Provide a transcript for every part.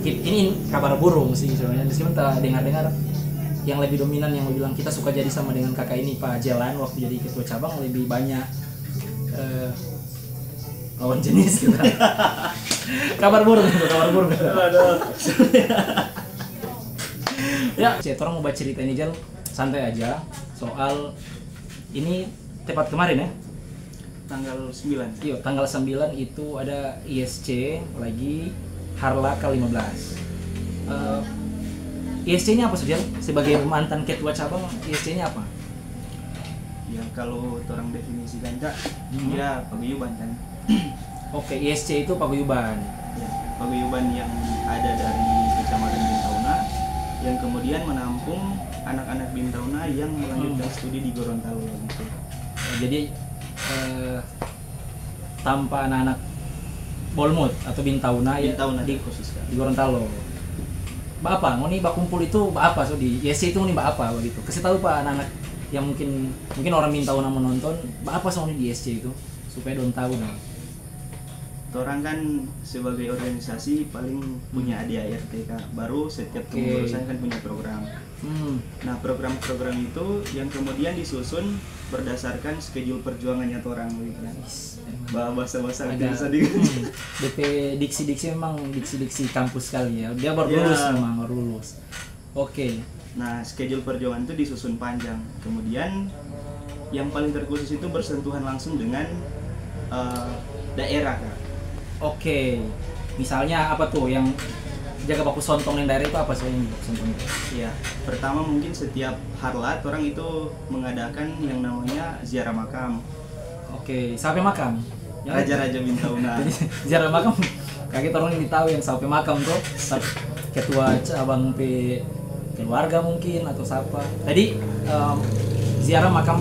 ini kabar burung sih sebenarnya. Meskipun tak dengar-dengar yang lebih dominan yang bilang kita suka jadi sama dengan kakak ini Pak Jelan waktu jadi ketua cabang lebih banyak lawan jenis gitu. Kabar burung itu, kabar burung. Ya, orang mau baca cerita ini Jal, santai aja soal ini tepat kemarin ya. Tanggal 9. Iya, tanggal 9 itu ada ISC lagi Harla ke-15. ISC-nya apa saja? Sebagai mantan ketua cabang, ISC-nya apa? Ya kalau orang definisikan Kak, dia paguyuban kan. Oke, ISC itu paguyuban. Ya, paguyuban yang ada dari Kecamatan Bintauna yang kemudian menampung anak-anak Bintauna yang melanjutkan studi di Gorontalo gitu. Jadi tanpa anak-anak Bolmut atau Bintauna ya di khusus kan. di Gorontalo. Apa? Ngoni bakumpul itu apa so di ISC itu ngoni apa begitu. Kasih tahu Pak anak-anak yang mungkin orang Bintauna menonton, apa so ngoni di ISC itu supaya don tahu nah. Orang kan sebagai organisasi paling punya ADART Kak. Baru setiap kepengurusan kan punya program. Nah program-program itu yang kemudian disusun berdasarkan schedule perjuangannya orang gitu. Bahasa-bahasa bisa di DP diksi-diksi memang diksi-diksi kampus sekali ya. Dia baru lulus memang baru lulus. Oke. Nah schedule perjuangan itu disusun panjang. Kemudian yang paling terkhusus itu bersentuhan langsung dengan daerah Kak. Oke. Misalnya apa tuh yang jaga baku sontong yang daerah itu apa sih yang sontong itu? Iya, pertama mungkin setiap harlat orang itu mengadakan yang namanya ziarah makam. Oke, sampai makam. Raja-raja Bintauna. Jadi ziarah makam kaget orang ini tahu yang sampai makam tuh ketua cabang keluarga mungkin atau siapa. Tadi ziarah makam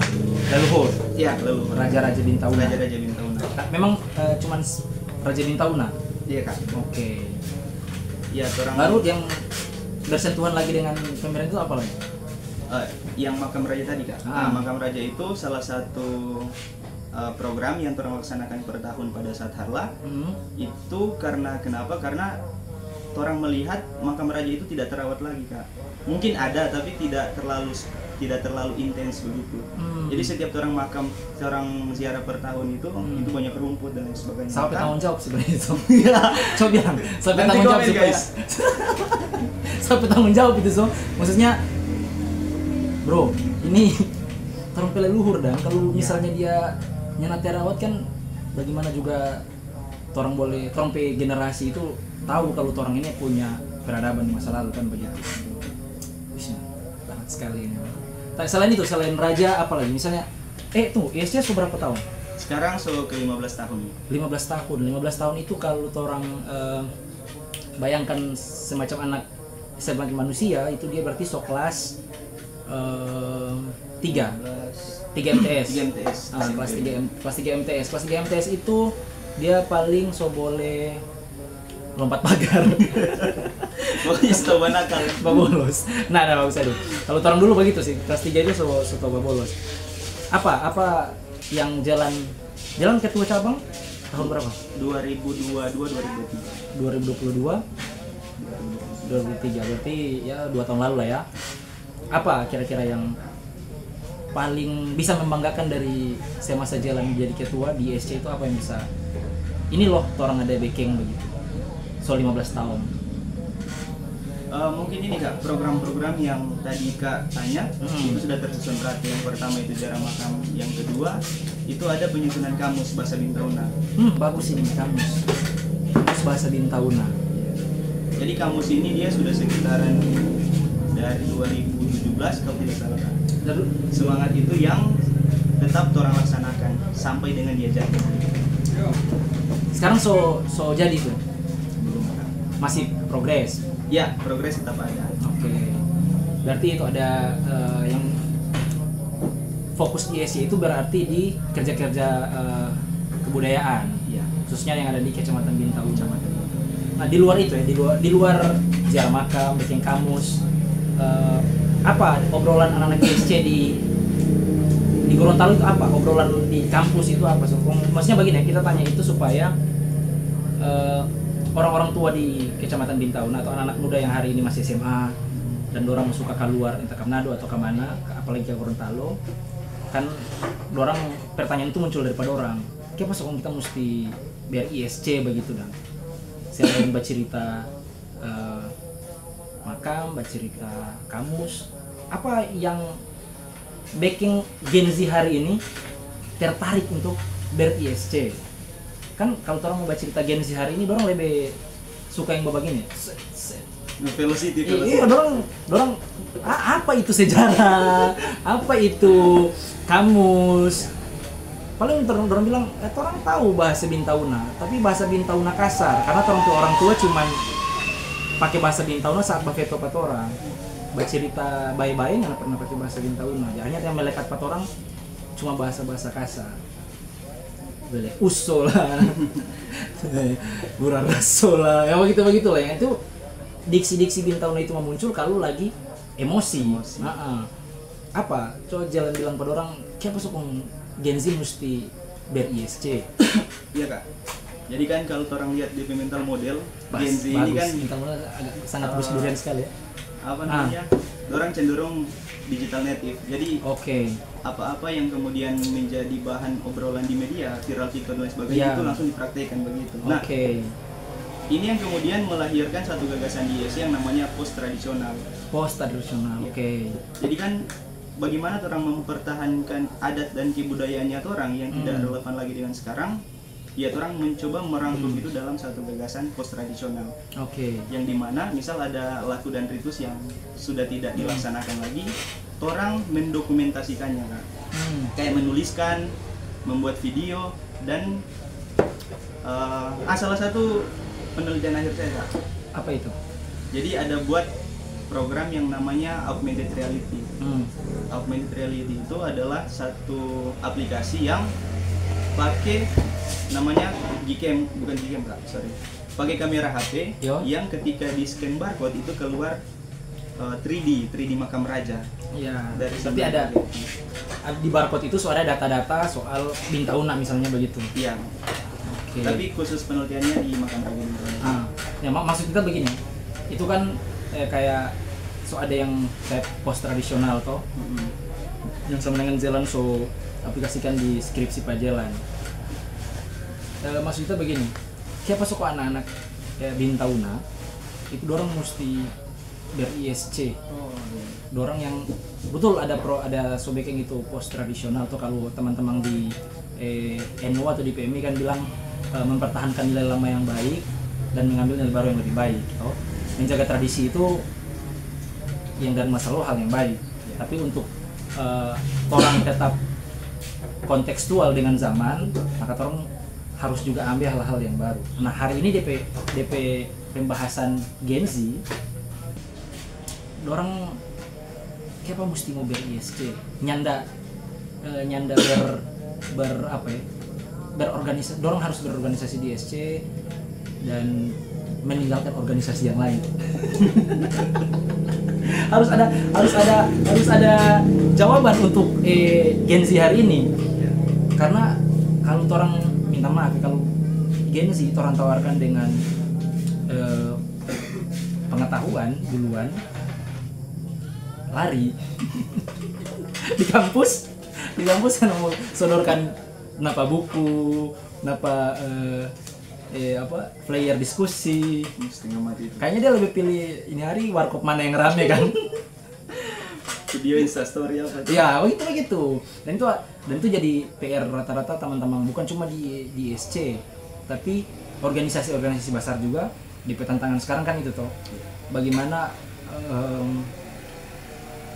leluhur. Iya, leluhur. Raja-raja Bintauna. Raja-raja Bintauna. Memang cuman Raja Bintauna. Iya Kak. Oke. Iya, orang baru yang bersentuhan lagi dengan pemerintah itu apa lagi? Yang makam raja tadi Kak. Nah, makam raja itu salah satu program yang orang laksanakan per tahun pada saat Harla. Itu karena kenapa? Karena orang melihat makam raja itu tidak terawat lagi Kak. Mungkin ada tapi tidak terlalu intens begitu. Jadi setiap orang makam, orang ziarah per tahun itu banyak rumput dan lain sebagainya. Sampai tanggung jawab sebenarnya itu. Coba bilang, sampai tanggung jawab guys. Sampai tanggung jawab itu so. Maksudnya, bro, ini orang leluhur dan kalau misalnya dia nyenat terawat kan, bagaimana juga orang boleh, orang generasi itu tahu kalau orang ini punya peradaban di masa lalu kan begitu. Banget sekali ini. Selain itu, selain raja apa lagi? Misalnya, tuh ISC berapa tahun? Sekarang ke 15 tahun. 15 tahun. 15 tahun itu kalau orang bayangkan semacam anak sebagai manusia itu dia berarti kelas 3 MTS. 3 MTS. Kelas 3 MTS. Kelas 3 MTS itu dia paling boleh lompat pagar. Pokoknya coba nakal, bolos. Nah, bagus aduh. Kalau orang dulu begitu sih, kelas 3 itu coba bolos. Apa yang jalan ketua cabang tahun berapa? 2022 2023 berarti ya 2 tahun lalu lah ya. Apa kira-kira yang paling bisa membanggakan dari semasa jalan menjadi ketua di ISC itu apa yang bisa? Ini loh orang ada backing begitu. So 15 tahun. Mungkin ini Kak, program-program yang tadi Kak tanya itu sudah tersusun rapi. Yang pertama itu ziarah makam, yang kedua itu ada penyusunan kamus bahasa Bintauna. Bagus ini kamus bahasa Bintauna. Jadi kamus ini dia sudah sekitaran dari 2017 kalau tidak salah Kak. Semangat itu yang tetap orang laksanakan sampai dengan dia jadi. Sekarang so jadi tuh. Belum Kak. Masih progres. Ya, progres tetap ada. Oke. Berarti itu ada yang fokus ISC itu berarti di kerja-kerja kebudayaan, ya, khususnya yang ada di Kecamatan Bintauna. Nah, di luar itu ya, di luar ziarah makam, bikin kamus, apa obrolan anak-anak ISC di Gorontalo itu apa? Obrolan di kampus itu apa? So, maksudnya begini ya, kita tanya itu supaya orang-orang tua di Kecamatan Bintauna atau anak-anak muda yang hari ini masih SMA dan dorang suka keluar entah ke Manado atau ke mana, apalagi ke Gorontalo, kan dorang pertanyaan itu muncul daripada orang. Kenapa sokong kita mesti biar ISC begitu dan selain bercerita makam, bercerita kamus, apa yang backing Gen Z hari ini tertarik untuk ber-ISC? Kan kalau orang mau baca cerita Gen Z hari ini, orang lebih suka yang begini. Velocity. Iya, dorang apa itu sejarah, apa itu kamus. Paling orang bilang, orang tahu bahasa Bintauna, tapi bahasa Bintauna kasar. Karena orang tua cuman pakai bahasa Bintauna saat baveto pat orang. Bercerita bayi-bayi nggak pernah pakai bahasa Bintauna. Hanya yang melekat pat orang cuma bahasa-bahasa kasar. Usul lah, gurah raso lah, ya begitu lah. Yang itu diksi-diksi Bintauna itu muncul kalau lagi emosi. Apa? Coba jalan bilang pada orang, kenapa sokong Gen Z mesti ber-ISC? Iya kak. Jadi kan kalau orang lihat di mental model Gen Z bagus. ini kan mental model agak sangat durian sekali ya. Apa namanya? Orang cenderung digital native. Jadi apa-apa yang kemudian menjadi bahan obrolan di media, viral TikTok dan sebagainya itu langsung dipraktekkan begitu. Nah, ini yang kemudian melahirkan satu gagasan di ISC yang namanya post tradisional. Jadi kan bagaimana orang mempertahankan adat dan kebudayaannya orang yang tidak relevan lagi dengan sekarang? Ya, orang mencoba merangkum itu dalam satu gagasan post tradisional. Yang dimana misal ada laku dan ritus yang sudah tidak dilaksanakan lagi, orang mendokumentasikannya kan. Kayak menuliskan, membuat video dan salah satu penelitian akhir saya Kak. Apa itu? Jadi ada buat program yang namanya augmented reality. Augmented reality itu adalah satu aplikasi yang pakai namanya Gcam, bukan Gcam Kak, sorry. Pakai kamera HP yang ketika di scan barcode itu keluar 3D makam raja. Iya. Tapi ada di barcode itu soalnya data-data soal Bintauna misalnya begitu. Iya. Tapi khusus penelitiannya di makam raja Bintauna. Ya maksud kita begini. Itu kan kayak ada yang kayak post tradisional toh. Yang sama dengan jalan aplikasikan di skripsi Pajalan. Maksud kita begini, siapa suka anak-anak Bintauna itu dorang mesti ber-ISC. Dorang yang betul ada sobek yang itu post tradisional tuh. Kalau teman-teman di NU atau di PMI kan bilang mempertahankan nilai lama yang baik dan mengambil nilai baru yang lebih baik. Menjaga tradisi itu yang dan masalah hal yang baik. Tapi untuk orang tetap kontekstual dengan zaman, maka orang harus juga ambil hal-hal yang baru. Nah, hari ini DP pembahasan Gen Z, dorang kenapa mesti mau ber-ISC? Nyanda berorganisasi. Dorang harus berorganisasi di ISC dan meninggalkan organisasi yang lain. harus ada jawaban untuk Gen Z hari ini. Karena kalau orang minta maaf, kalau Gen Z orang tawarkan dengan pengetahuan duluan, lari di kampus kan mau sodorkan napa buku, napa player diskusi. Setengah mati itu. Kayaknya dia lebih pilih ini hari warkop mana yang rame kan. Video instastory apa? Ya, begitu. Dan itu jadi PR rata-rata teman-teman, bukan cuma di ISC, tapi organisasi-organisasi besar juga. Di tantangan sekarang kan itu toh. Bagaimana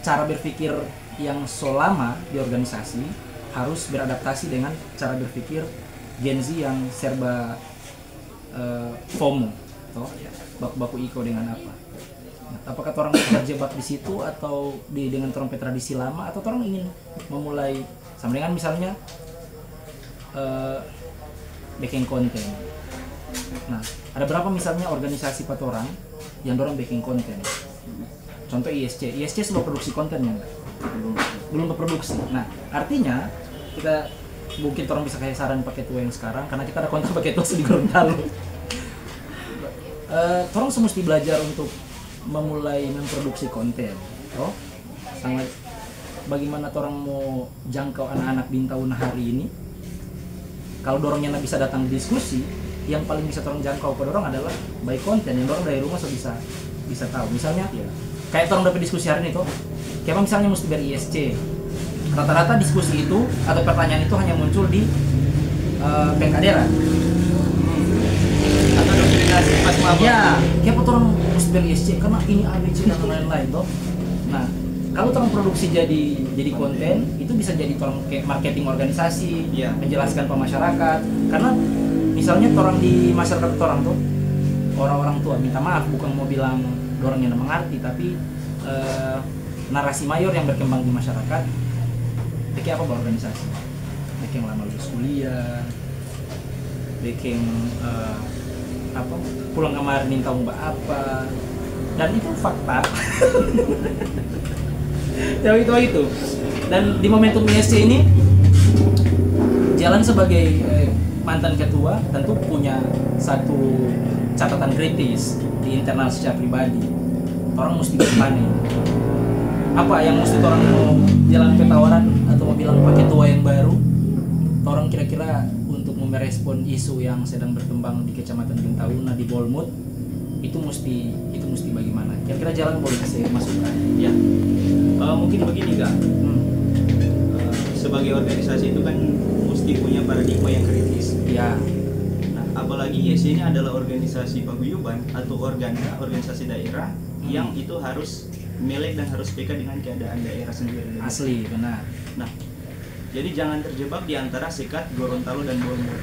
cara berpikir yang lama di organisasi harus beradaptasi dengan cara berpikir Gen Z yang serba FOMO toh. Baku-baku iko dengan apa? Apakah orang terjebak di situ atau dengan trompet tradisi lama, atau orang ingin memulai sama dengan misalnya baking konten. Nah, ada berapa misalnya organisasi orang yang dorong baking konten? Contoh ISC sudah produksi kontennya enggak? Belum berproduksi. Nah, artinya kita mungkin orang bisa kayak saran pakai tua yang sekarang, karena kita ada konten pakai tua di Gorontalo. Orang mesti belajar untuk memulai memproduksi konten. Oh, sangat bagaimana orang mau jangkau anak-anak Bintauna hari ini. Kalau dorongnya bisa datang diskusi, yang paling bisa orang jangkau pada orang adalah baik konten yang orang dari rumah bisa tahu. Misalnya kayak orang dapat diskusi hari ini tuh, kayak misalnya mesti dari ISC. Rata-rata diskusi itu atau pertanyaan itu hanya muncul di Pengkadera. Atau dominasi pas maba. Ya, kayak orang mesti dari ISC karena ini ABC dan lain-lain tuh. Nah, kalau orang produksi jadi konten itu bisa jadi orang kayak marketing organisasi, menjelaskan ke masyarakat. Karena misalnya orang di masyarakat orang tuh orang-orang tua minta maaf, bukan mau bilang orang yang mengerti, tapi narasi mayor yang berkembang di masyarakat. Kayak apa organisasi? Bikin lama lulus kuliah, bikin pulang kemarin minta mbak apa, dan itu fakta. Ya itu. Dan di momentum ISC ini Jalan sebagai mantan ketua tentu punya satu catatan kritis di internal secara pribadi. Orang mesti bertanya apa yang mesti orang mau jalan petawaran atau mau bilang pakai ketua yang baru. Orang kira-kira untuk merespon isu yang sedang berkembang di Kecamatan Bintauna di Bolmut itu mesti bagaimana? Kira-kira Jalan boleh kasih masukan? Ya, mungkin begini Kak. Sebagai organisasi itu kan mesti punya paradigma yang kritis. Ya. Nah, apalagi YC ini adalah organisasi paguyuban atau organisasi daerah yang itu harus melek dan harus peka dengan keadaan daerah sendiri. Asli, benar. Nah, jadi jangan terjebak di antara sekat Gorontalo dan Bolmut.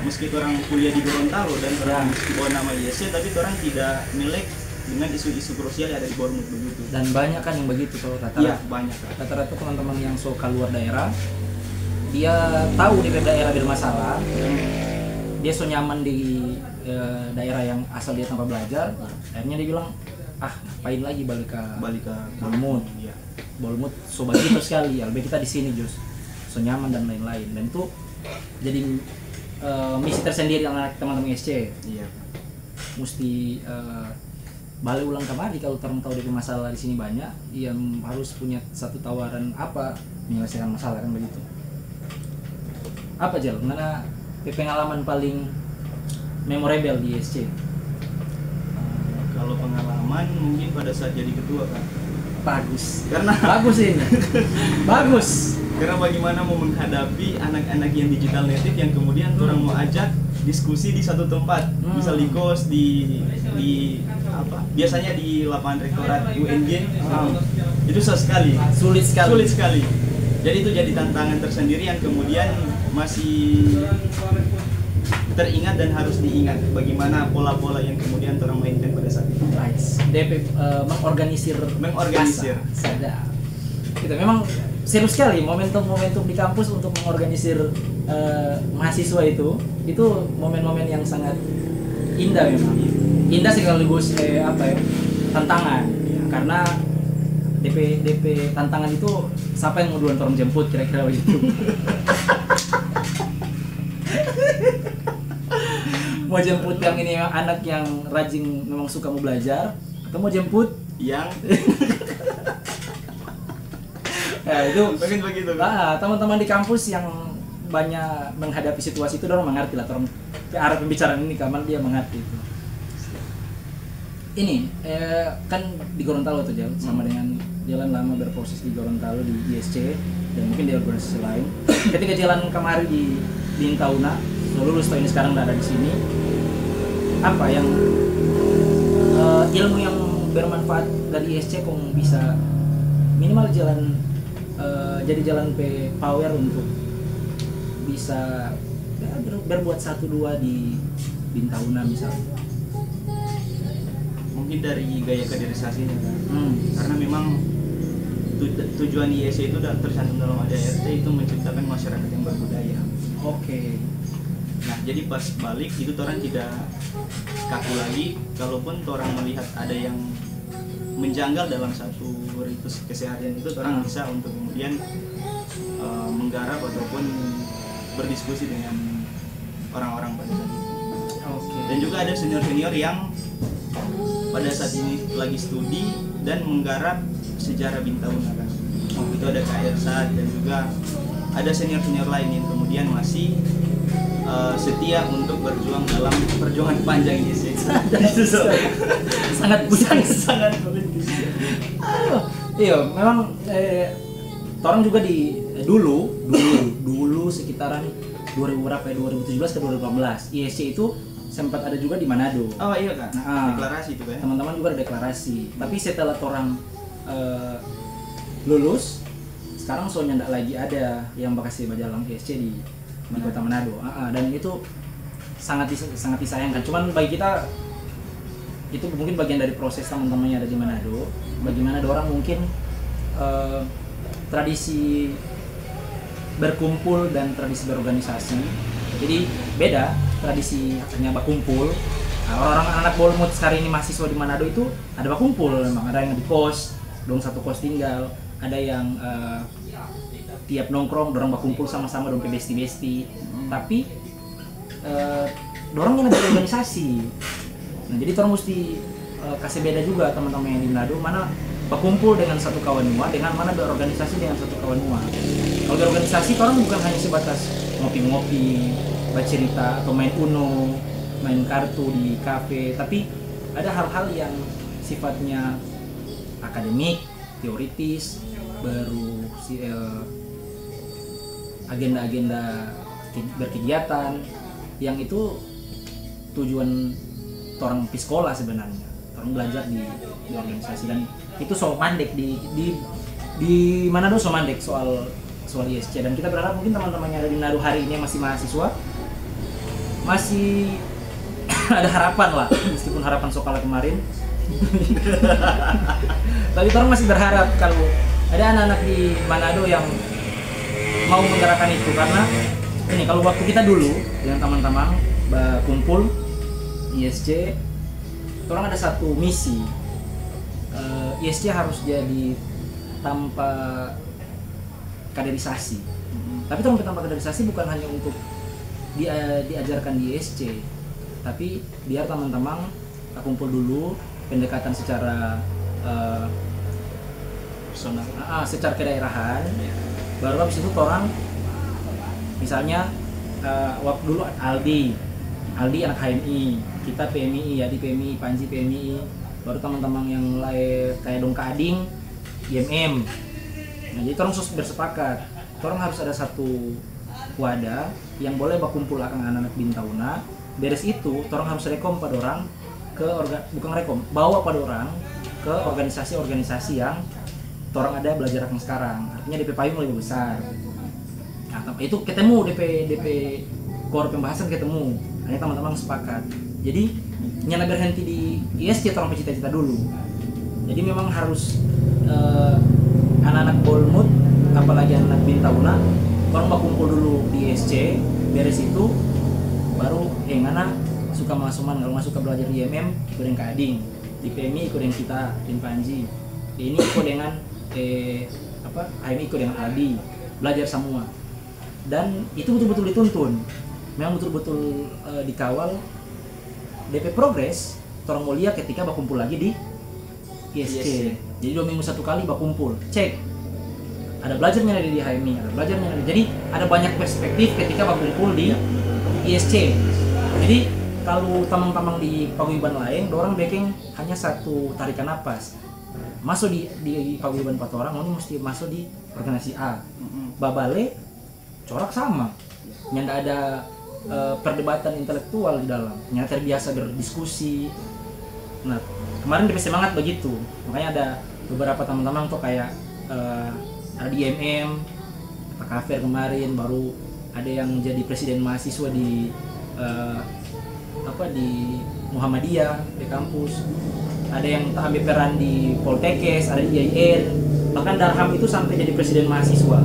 Meski orang kuliah di Gorontalo dan orang bawa nama YC, tapi orang tidak melek dengan isu-isu krusial yang ada di Bolmut begitu. Dan banyak kan yang begitu tuh rata-rata. Iya, banyak. Rata-rata teman-teman yang suka keluar daerah, dia tahu di daerah bermasalah, dia so nyaman di daerah yang asal dia tanpa belajar, akhirnya dia bilang, ngapain lagi balik ke Bolmut. Iya. Bolmut so begitu sekali, lebih kita di sini so nyaman dan lain-lain. Dan itu jadi misi tersendiri anak teman-teman SC. Iya. Mesti balik ulang kemari kalau orang tahu dari masalah di sini banyak, yang harus punya satu tawaran apa menyelesaikan masalah kan begitu. Apa Jal? Mana pengalaman paling memorable di SC? Kalau pengalaman mungkin pada saat jadi ketua kan. Bagus. Karena bagus ini. Bagus. Karena bagaimana mau menghadapi anak-anak yang digital native yang kemudian orang mau ajak diskusi di satu tempat, misal di kos di apa? Biasanya di lapangan rektorat UNJ. Itu sulit sekali. Jadi itu jadi tantangan tersendiri yang kemudian masih teringat dan harus diingat bagaimana pola-pola yang kemudian orang mainkan pada saat itu. DP mengorganisir. Sadar. Kita memang serius sekali momentum-momentum di kampus untuk mengorganisir mahasiswa itu momen-momen yang sangat indah memang. Indah sekaligus tantangan. Karena DP tantangan itu siapa yang mau duluan orang jemput kira-kira begitu. Mau jemput yang ini anak yang rajin memang suka mau belajar atau mau jemput yang ya itu mungkin begitu. Teman-teman di kampus yang banyak menghadapi situasi itu orang mengerti lah orang arah pembicaraan ini kapan dia mengerti itu. Ini kan di Gorontalo tuh Jal, sama dengan Jalan lama berproses di Gorontalo di ISC dan mungkin di organisasi lain. Ketika Jalan kemarin di Bintauna, lulus tahun ini sekarang udah ada di sini. Apa yang ilmu yang bermanfaat dari ISC kok bisa minimal jadi jalan power untuk bisa berbuat 1-2 di Bintauna misalnya. Mungkin dari gaya kaderisasinya kan. Karena memang tujuan ISC itu tercantum dalam ADRT itu menciptakan masyarakat yang berbudaya. Oke. Nah, jadi pas balik itu orang tidak kaku lagi, kalaupun orang melihat ada yang menjanggal dalam satu ritus keseharian itu orang bisa untuk kemudian menggarap ataupun berdiskusi dengan orang-orang pada saat itu. Dan juga ada senior-senior yang pada saat ini lagi studi dan menggarap sejarah Bintauna kan. Itu ada Kak Ersat dan juga ada senior-senior lain yang kemudian masih setia untuk berjuang dalam perjuangan panjang ini sih. Sangat sangat Aduh, iya memang orang juga di dulu sekitaran 2000 berapa ya, 2017 ke 2018 ISC itu sempat ada juga di Manado. Oh iya kan, deklarasi itu kan. Teman-teman juga ada deklarasi. Tapi setelah orang lulus, sekarang soalnya nggak lagi ada yang bakasi Bajalang ISC di Kota Manado. Dan itu sangat disayangkan. Cuman bagi kita itu mungkin bagian dari proses teman-teman yang ada di Manado. Bagaimana ada orang mungkin tradisi berkumpul dan tradisi berorganisasi. Jadi beda tradisi hanya berkumpul. Orang-orang anak Bolmut sekarang ini mahasiswa di Manado itu ada berkumpul memang, ada yang di kos, dong satu kos tinggal, ada yang tiap nongkrong dorong berkumpul sama-sama dong ke besti-besti. Tapi dorong yang ada organisasi. Nah, jadi orang mesti kasih beda juga teman-teman yang di Manado, mana berkumpul dengan satu kawan mua, dengan mana berorganisasi dengan satu kawan mua. Kalau berorganisasi orang bukan hanya sebatas ngopi-ngopi, bercerita atau main Uno, main kartu di kafe, tapi ada hal-hal yang sifatnya akademik, teoritis, baru agenda-agenda berkegiatan yang itu tujuan orang psikola sebenarnya. Orang belajar di organisasi, dan itu soal mandek di Manado soal mandek soal ISC, dan kita berharap mungkin teman-teman yang ada di Manado hari ini masih mahasiswa masih ada harapan lah, meskipun harapan Sokala kemarin. Tapi orang masih berharap kalau ada anak-anak di Manado yang mau menggerakkan itu, karena ini kalau waktu kita dulu dengan teman-teman kumpul ISC, orang ada satu misi, ISC harus jadi tanpa kaderisasi. Tapi tanpa kaderisasi bukan hanya untuk diajarkan di ISC, tapi biar teman-teman kumpul dulu, pendekatan secara personal, secara kedaerahan. Baru habis itu orang misalnya waktu dulu Aldi anak HMI, kita PMI ya, di PMI, Panji PMI, baru teman-teman yang lain kayak Dongka Ading, IMM. Nah, jadi orang bersepakat, orang harus ada satu wadah yang boleh berkumpul akan anak-anak Bintauna. Beres itu, orang harus rekom pada orang ke bukan rekom, bawa pada orang ke organisasi-organisasi yang orang ada belajar akan sekarang. Artinya DP payung lebih besar. Nah, itu ketemu DP core pembahasan ketemu. Hanya teman-teman sepakat. Jadi nyala berhenti di ISC orang cita-cita dulu. Jadi memang harus anak-anak Bolmut, apalagi anak Bintauna, orang berkumpul dulu di ISC. Beres itu baru ngana suka masuman, kalau nggak suka belajar di IMM ikut dengan Kak Ading, di PMI ikut dengan kita, Din Panji, ini ikut dengan HMI ikut dengan Aldi, belajar semua. Dan itu betul-betul dituntun, memang betul-betul dikawal. DP progres orang mulia ketika berkumpul lagi di ISC. Jadi 2 minggu satu kali berkumpul, cek ada belajarnya dari di HMI, ada belajarnya dari, jadi ada banyak perspektif ketika berkumpul di ISC. Jadi kalau teman-teman di paguyuban lain, orang baking hanya satu tarikan napas. Masuk di paguyuban 4 orang, ini mesti masuk di organisasi A. Babale corak sama. Yang ada perdebatan intelektual di dalam. Yang terbiasa berdiskusi. Nah, kemarin DP semangat begitu. Makanya ada beberapa teman-teman tuh kayak ada di IMM, Pak Kafer kemarin, baru ada yang jadi presiden mahasiswa di di Muhammadiyah di kampus, ada yang ambil peran di Poltekes, ada di IAIN, bahkan Darham itu sampai jadi presiden mahasiswa.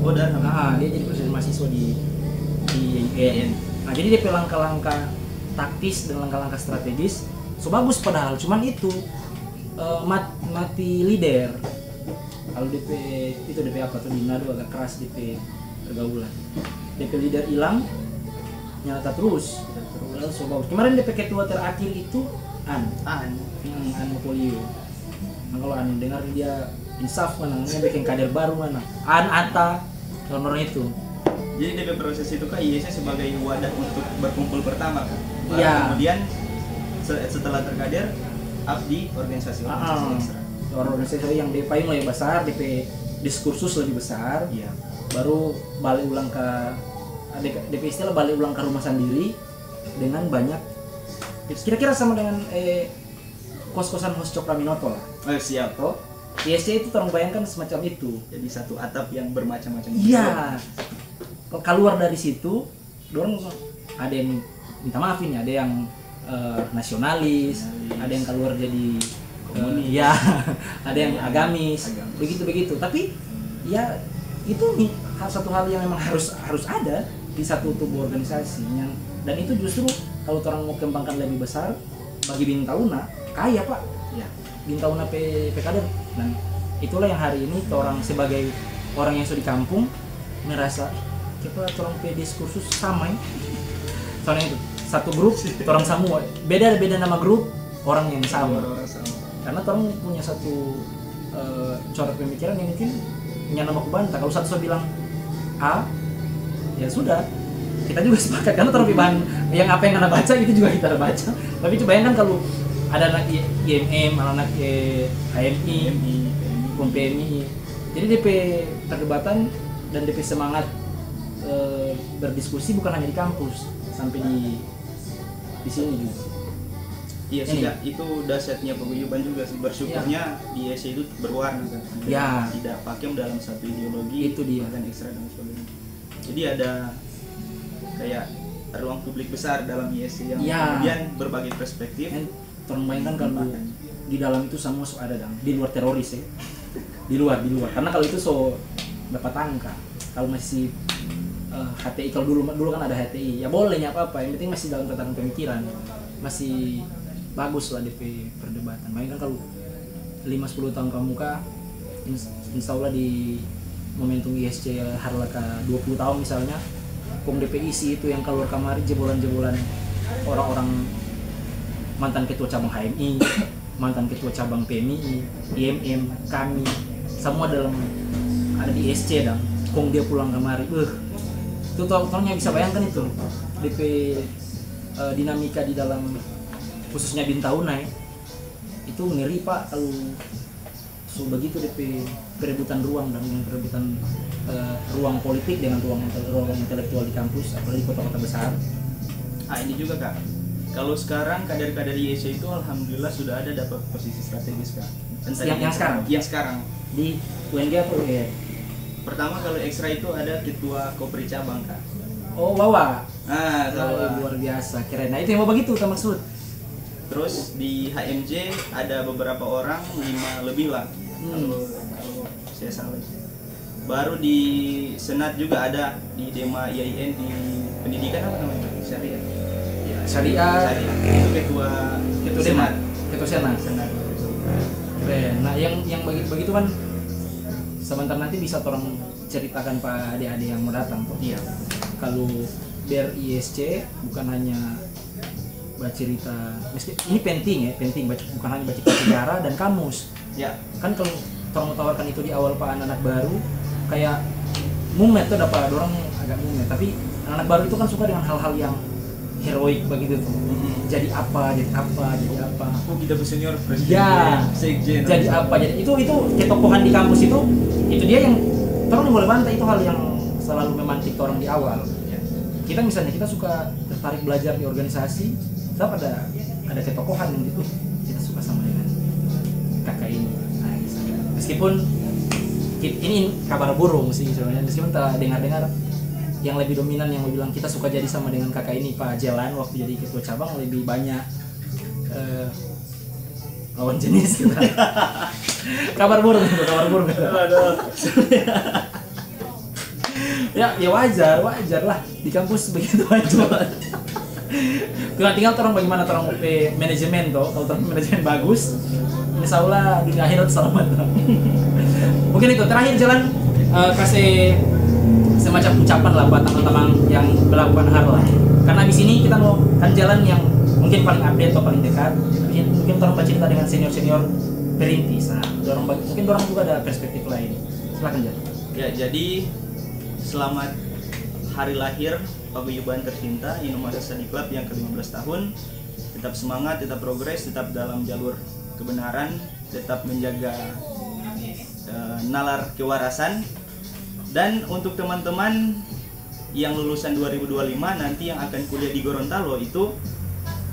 Oh Darham? Dia jadi presiden mahasiswa di IAIN. Nah, jadi dia langkah-langkah taktis dan langkah-langkah strategis, so bagus padahal, cuman itu mati leader. Kalau DP apa tuh di Manado agak keras DP pergaulan. DP leader hilang, nyata terus. Lalu so bagus. Kemarin DP ketua terakhir itu An Polio. Nah, kalau An dengar dia insaf mana, dia bikin kader baru mana. An Ata, honor itu. Jadi DP proses itu kan IEC sebagai wadah untuk berkumpul pertama kan. Iya. Kemudian setelah terkader up di organisasi ekstra. Organisasi yang DP payung lebih besar, DP diskursus lebih besar. Iya. Baru balik ulang ke DP istilah balik ulang ke rumah sendiri dengan banyak kira-kira sama dengan kos-kosan host Cokraminoto lah. Oh, siap. Toh ISC itu tolong bayangkan semacam itu. Jadi satu atap yang bermacam-macam. Iya. Kalau keluar dari situ, dorong ada yang minta maaf ini, ada yang nasionalis, ada yang keluar jadi komunis, ya, ada yang agamis. Begitu. Tapi ya itu nih satu hal yang memang harus ada di satu tubuh organisasi yang, dan itu justru kalau orang mau kembangkan lebih besar bagi Bintauna kaya Pak. Ya. Bintauna kader. Dan itulah yang hari ini orang sebagai orang yang sudah di kampung merasa kita orang diskursus sama ya. Soalnya itu satu grup orang semua beda nama grup orang yang sama. Karena orang punya satu corak pemikiran yang mungkin punya nama kubanta. Kalau satu bilang A, ya sudah, kita juga sepakat karena terlebih bahan yang apa yang anda baca itu juga kita baca. Tapi coba bayangkan kalau ada anak IMM, anak HMI, PMI. Jadi DP perdebatan dan DP semangat berdiskusi bukan hanya di kampus, sampai di sini juga. Iya sih, itu dasarnya paguyuban juga sih. Bersyukurnya di IEC itu berwarna kan. Ya. Tidak pakem dalam satu ideologi itu dia dan ekstra dan sebagainya. Jadi ada kayak ruang publik besar dalam IEC yang kemudian berbagai perspektif. Termainkan kalau di dalam itu semua ada di luar teroris ya. Di luar. Karena kalau itu dapat angka. Kalau masih HTI, kalau dulu kan ada HTI, ya boleh apa-apa, yang penting masih dalam tatanan pemikiran, masih bagus lah DP perdebatan. Makanya kan kalau 5-10 tahun ke muka, insya Allah di momentum ISC harlaka 20 tahun misalnya, Kom DP isi itu yang keluar kamari jebolan-jebolan orang-orang mantan ketua cabang HMI, mantan ketua cabang PMI, IMM, kami, semua ada di ISC dan Kong dia pulang kamari, itu tolongnya bisa bayangkan itu DP dinamika di dalam khususnya Bintauna itu ngeri Pak kalau begitu DP perebutan ruang dan perebutan ruang politik dengan ruang intelektual di kampus apalagi kota-kota besar. Ini juga Kak, kalau sekarang kader-kader IEC itu alhamdulillah sudah ada dapat posisi strategis Kak. Yang sekarang di UNG atau UGM? Pertama kalau ekstra itu ada ketua Kopri cabang Kak. Oh Wawa. Wawa. Luar biasa, keren. Nah itu yang mau begitu Kak maksud. Terus di HMJ ada beberapa orang, 5 lebih lah kalau saya salah. Baru di Senat juga ada, di Dema IAIN di pendidikan apa namanya? Syariah. Ya, Syariah. Itu ketua Dema. Ketua Senat. Keren. Nah yang begitu kan sebentar nanti bisa orang ceritakan Pak adik-adik yang mau datang kok. Iya. Kalau biar ISC bukan hanya baca cerita, ini penting bukan hanya baca sejarah dan kamus. Ya. Kan kalau orang mau tawarkan itu di awal Pak anak baru, kayak mumet tuh dapat orang agak mumet. Tapi anak baru itu kan suka dengan hal-hal yang heroik begitu tuh. Jadi apa. Oh kita senior presiden. Ya. Sekjen. Jadi apa? Jadi itu ketokohan di kampus itu dia yang orang boleh bantah, itu hal yang selalu memantik orang di awal. Ya. Kita suka tertarik belajar di organisasi, tetap ada ketokohan yang gitu. Kita suka sama dengan kakak ini. Nah, meskipun ini kabar burung sih sebenarnya, meskipun tak dengar yang lebih dominan yang bilang kita suka jadi sama dengan kakak ini Pak Jelan waktu jadi ketua cabang lebih banyak lawan jenis kita. kabar burung. ya wajar lah di kampus begitu aja. tinggal orang bagaimana orang manajemen toh. Kalau orang manajemen bagus, insya Allah dunia akhirat selamat. Mungkin itu terakhir Jalan kasih semacam ucapan lah buat teman-teman yang melakukan hal lah. Karena di sini kita mau kan jalan yang mungkin paling update atau paling dekat. Mungkin orang bercerita dengan senior-senior perintis. Nah, mungkin orang juga ada perspektif lain. Silakan Jan. Ya, jadi selamat hari lahir paguyuban tercinta Indomaret Study Club yang ke-15 tahun. Tetap semangat, tetap progres, tetap dalam jalur kebenaran, tetap menjaga nalar kewarasan. Dan untuk teman-teman yang lulusan 2025 nanti yang akan kuliah di Gorontalo itu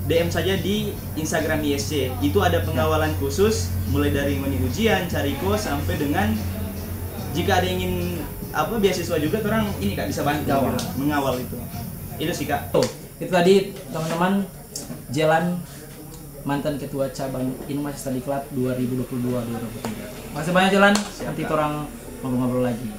DM saja di Instagram ISC. Itu ada pengawalan khusus mulai dari ngoni ujian, cari kos sampai dengan jika ada ingin beasiswa juga orang ini Kak bisa bantu mengawal itu. Itu sih Kak. Itu tadi teman-teman jalan mantan ketua cabang Indomaret Study Club 2022-2023. Masih banyak jalan, nanti orang ngobrol-ngobrol lagi.